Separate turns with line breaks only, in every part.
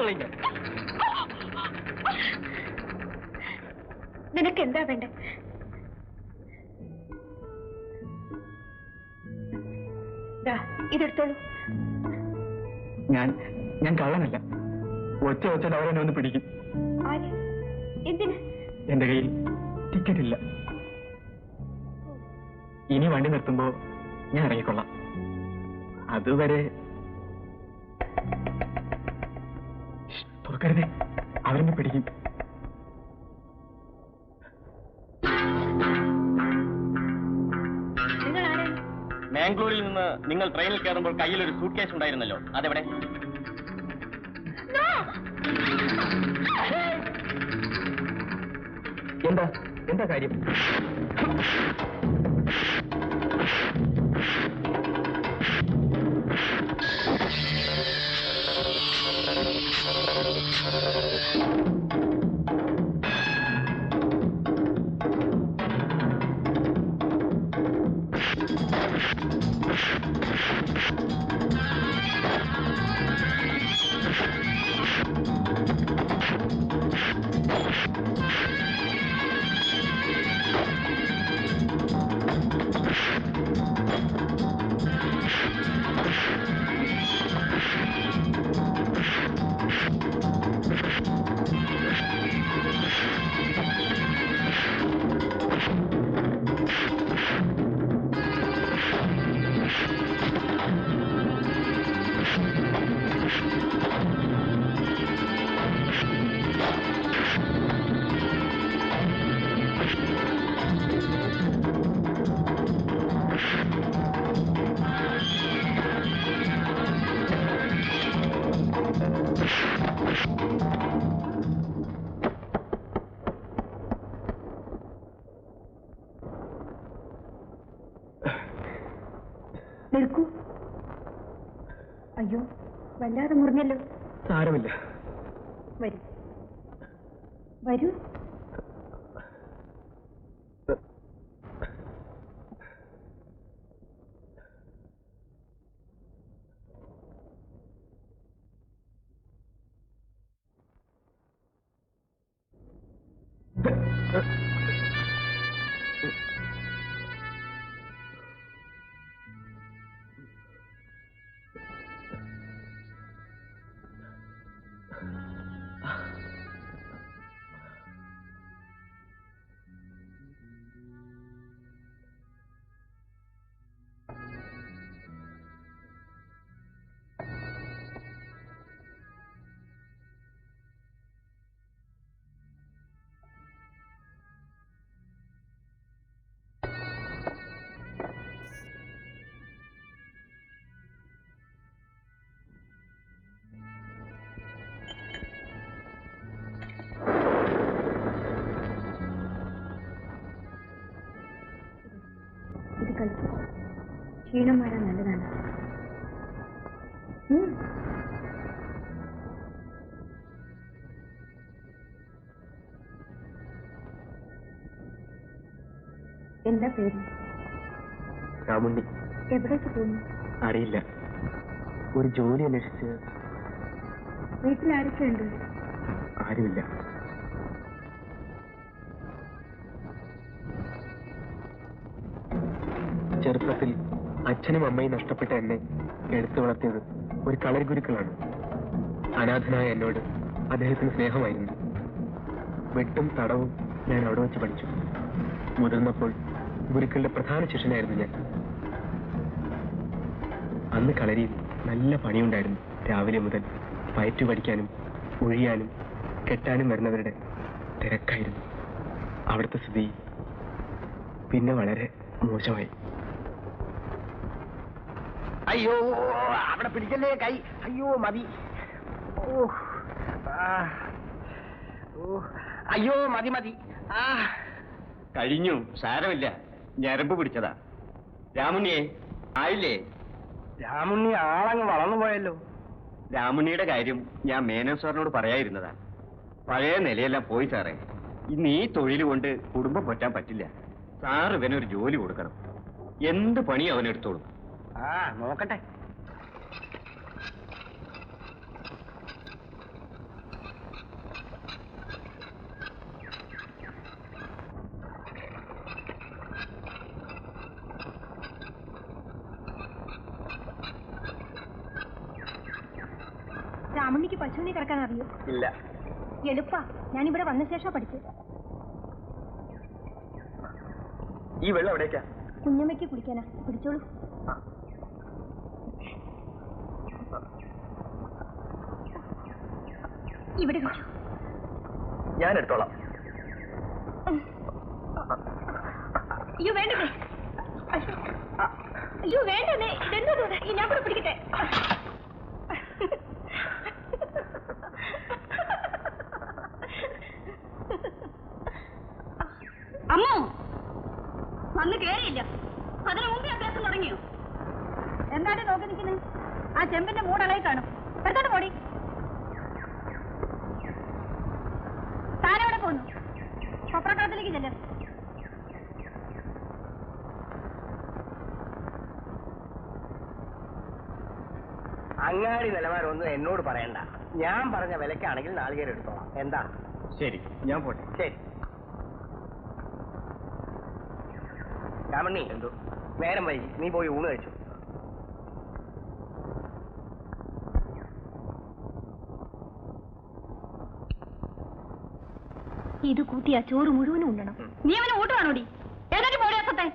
കളയുക.
നിനക്ക് എന്താ വേണ്ട? ഇതെടുത്തോളൂ.
ഞാൻ കള്ളനല്ല. ഒറ്റ അവരെന്നെ ഒന്ന് പിടിക്കും.
എന്തിന്?
എന്റെ കയ്യിൽ ടിക്കറ്റ് ഇല്ല. ഇനി വണ്ടി നിർത്തുമ്പോ ഞാൻ ഇറങ്ങിക്കൊള്ളാം. അതുവരെ തുറക്കരുതേ, അവരെന്നെ പിടിക്കും.
ബാംഗ്ലൂരിൽ നിന്ന് നിങ്ങൾ ട്രെയിനിൽ കയറുമ്പോൾ കയ്യിൽ ഒരു സൂട്ട് കേസ് ഉണ്ടായിരുന്നല്ലോ, അതെവിടെ?
എന്താ കാര്യം?
നിൽക്കൂ. അയ്യോ, വല്ലാതെ മുറിഞ്ഞല്ലോ.
സാരമില്ല,
വരൂ വരൂ. ഇത് കളിക്കും. ക്ഷീണം വരാൻ നല്ലതാണ്. എന്താ പേര്?
രാമുണ്ണി.
എവിടേക്ക് പോകുന്നു?
അറിയില്ല. ഒരു ജോലി അന്വേഷിച്ച്.
വീട്ടിൽ ആരൊക്കെ ഉണ്ട്?
ആരുമില്ല. ചെറുപ്പത്തിൽ അച്ഛനും അമ്മയും നഷ്ടപ്പെട്ട എന്നെ എടുത്തു വളർത്തിയത് ഒരു കളരി ഗുരുക്കളാണ്. അനാഥനായ എന്നോട് അദ്ദേഹത്തിന് സ്നേഹമായിരുന്നു. വെട്ടും തടവും ഞാൻ അവിടെ വെച്ച് പഠിച്ചു. മുതിർന്നപ്പോൾ ഗുരുക്കളുടെ പ്രധാന ശിഷ്യനായിരുന്നു ഞാൻ. അന്ന് കളരിയിൽ നല്ല പണിയുണ്ടായിരുന്നു. രാവിലെ മുതൽ പയറ്റു പഠിക്കാനും ഒഴിയാനും കെട്ടാനും വരുന്നവരുടെ തിരക്കായിരുന്നു. അവിടുത്തെ സ്ഥിതി പിന്നെ വളരെ മോശമായി.
അയ്യോ, അവിടെ പിടിക്കല്ലേ കൈ. അയ്യോ, മതി. അയ്യോ, മതി മതി. കഴിഞ്ഞു, സാരമില്ല. ഞരമ്പ് പിടിച്ചതാ. രാമുണ്ണിയെ ആയില്ലേ? രാമുണ്ണി ആളങ്ങ് വളർന്നു പോയല്ലോ. രാമുണ്ണിയുടെ കാര്യം ഞാൻ മേനോൻ സാറിനോട് പറയാതിരുന്നതാ. പഴയ നിലയെല്ലാം പോയി സാറേ. ഇന്ന് ഈ തൊഴിൽ കൊണ്ട് കുടുംബം പറ്റാൻ പറ്റില്ല. സാറ് ഇവനൊരു ജോലി കൊടുക്കണം. എന്ത് പണി അവനെടുത്തോളും. നോക്കട്ടെ.
രാമുണ്ണിക്ക് പശുവിനെ കിടക്കാൻ അറിയോ?
ഇല്ല.
എളുപ്പാ, ഞാനിവിടെ വന്ന ശേഷം പഠിച്ചു.
ഈ വെള്ളം എവിടേക്കാ?
കുഞ്ഞമ്മയ്ക്ക് കുടിക്കാനാ, പിടിച്ചോളൂ. ഇവിടെ വെച്ചു.
ഞാൻ എടുത്തോളാം.
അയ്യോ വേണ്ടേ, അയ്യോ വേണ്ടേ, ഇതെന്തോ ഞാൻ കൂടെ പിടിക്കട്ടെ. അമ്മോ, വന്ന് കേറിയില്ല. അതിനു മുമ്പേ അഭ്യാസം തുടങ്ങിയോ? എന്താണ് നോക്കി നിൽക്കുന്നത്? ആ ചെമ്പിന്റെ മൂടളയി കാണും. എടുത്തോട്ട് പോടി. താനെവിടെ പോന്നു? കൊപ്രക്കളത്തിലേക്ക് ചെല്ല്.
അങ്ങാടി നിലവാരമൊന്നും എന്നോട് പറയണ്ട. ഞാൻ പറഞ്ഞ വിലക്കാണെങ്കിൽ നാളികേരം എടുത്തോളാം. എന്താ? ശരി, ഞാൻ പോട്ടെ. ശരി. രാമണ്ണി, എന്തോ നേരം വൈകി, നീ പോയി ഊണ് കഴിച്ചു.
ഇത് കൂട്ടിയാ ചോറ് മുഴുവനും ഉണ്ണണം. നീ അവനെ ഊട്ടുവാണോടി? ഏതൊക്കെ പോടിയാസത്തെ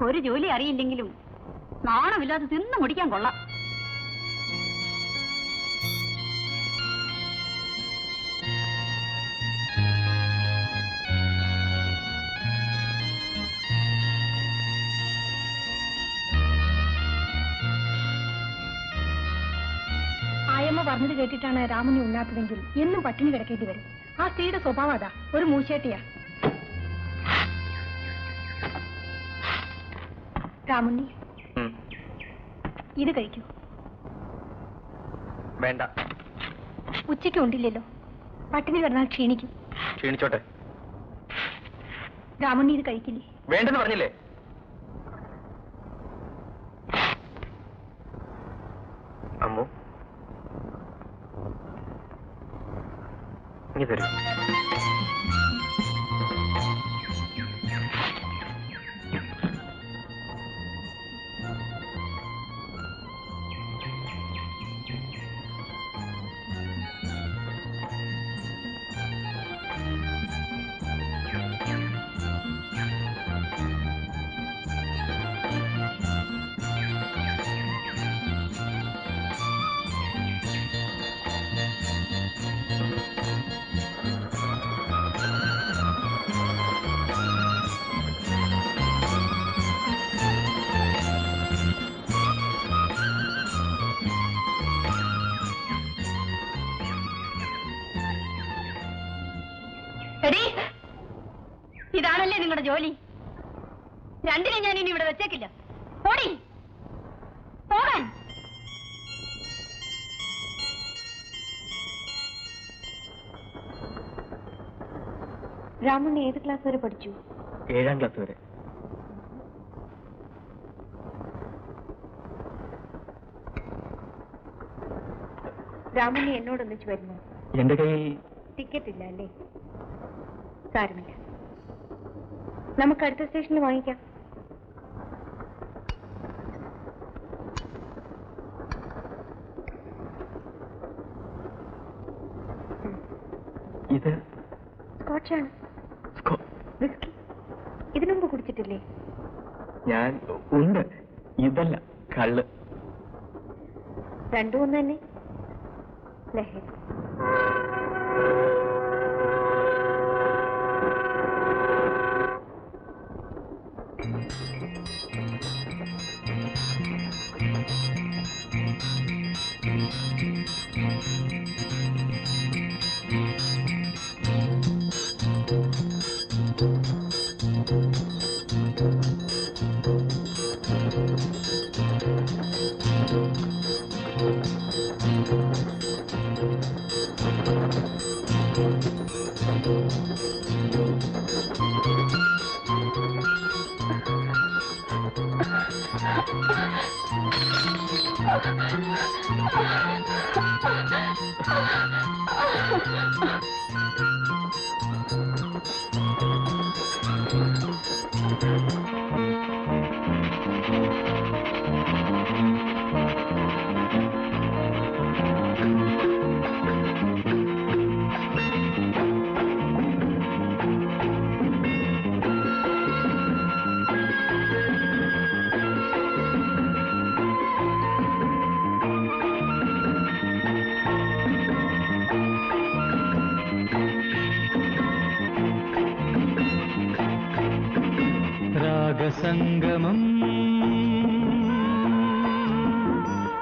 ഒരു ജോലി അറിയില്ലെങ്കിലും നാണമില്ലാതെ തിന്നു മുടിക്കാൻ കൊള്ളാം. ആയമ്മ പറഞ്ഞത് കേട്ടിട്ടാണ് രാമുണ്ണി ഉണ്ണാത്തതെങ്കിൽ എന്നും പട്ടിണി കിടക്കേണ്ടി വരും. ആ സ്ത്രീയുടെ സ്വഭാവം അതാ, ഒരു മൂശേട്ടിയാ. രാമുണ്ണി, ഇത് കഴിക്കൂ.
വേണ്ട.
ഉച്ചയ്ക്ക് ഉണ്ടില്ലല്ലോ, പട്ടിണി കിടന്നാൽ ക്ഷീണിക്കും.
ക്ഷീണിച്ചോട്ടെ.
രാമുണ്ണി ഇത് കഴിക്കില്ലേ?
വേണ്ടെന്ന് പറഞ്ഞില്ലേ? അമ്മു, നീ തരൂ.
ഇതാണല്ലേ നിങ്ങളുടെ ജോലി? രണ്ടിനെ ഞാൻ ഇനി ഇവിടെ വെച്ചേക്കില്ല. പോടി, പോകാൻ. രാമുണ്ണി ഏത് ക്ലാസ് വരെ പഠിച്ചു?
7ാം ക്ലാസ് വരെ.
രാമുണ്ണി എന്നോടൊന്നിച്ച് വരുന്നു.
എന്റെ കയ്യിൽ
ടിക്കറ്റ് ഇല്ല അല്ലേ? സാരമില്ല, നമുക്ക് അടുത്ത സ്റ്റേഷനിൽ വാങ്ങിക്കാം.
ഇത്
സ്കോച്ചാണ്. വിസ്കി ഇതിനു മുമ്പ് കുടിച്ചിട്ടില്ലേ?
ഞാൻ ഉണ്ട്. ഇതല്ല, കള്ള്.
രണ്ടും ഒന്ന് തന്നെ. ലഹരി.
സംഗമം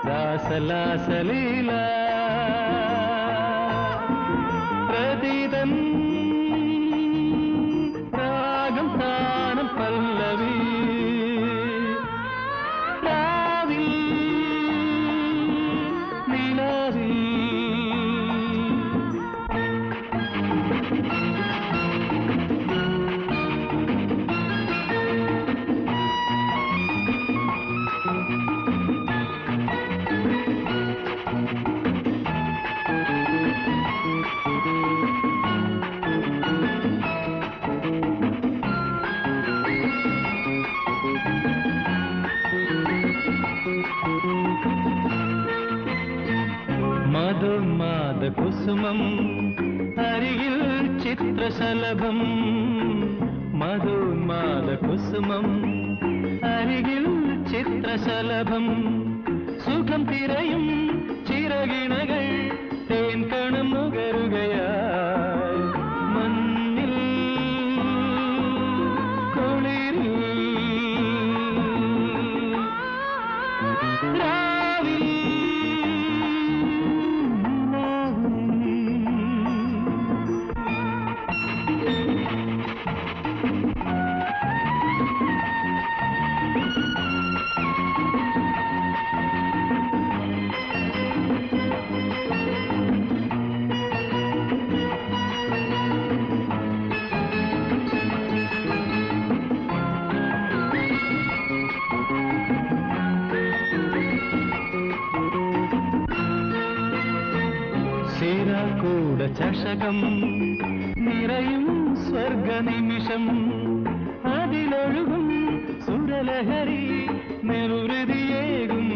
രാസലാസലീല പ്രതിതൻ രാഗം താനം പല്ലവി രാവിൽ നിലവിൽ മധുമാദ കുസുമം അരികിൽ ചിത്രശലഭം മധുമാദ കുസുമം അരികിൽ ചിത്രശലഭം സുഖം തിരയും ചിറകിണകൾ തേൻ കണം നുകരുകയായി മഞ്ഞിൽ കുളിരിൽ രാവിൽ സിരാക്കൂട ചഷകം നിറയും സ്വർഗനിമിഷം അതിലൊഴുകും സുരലഹരി നിർവൃതിയേകും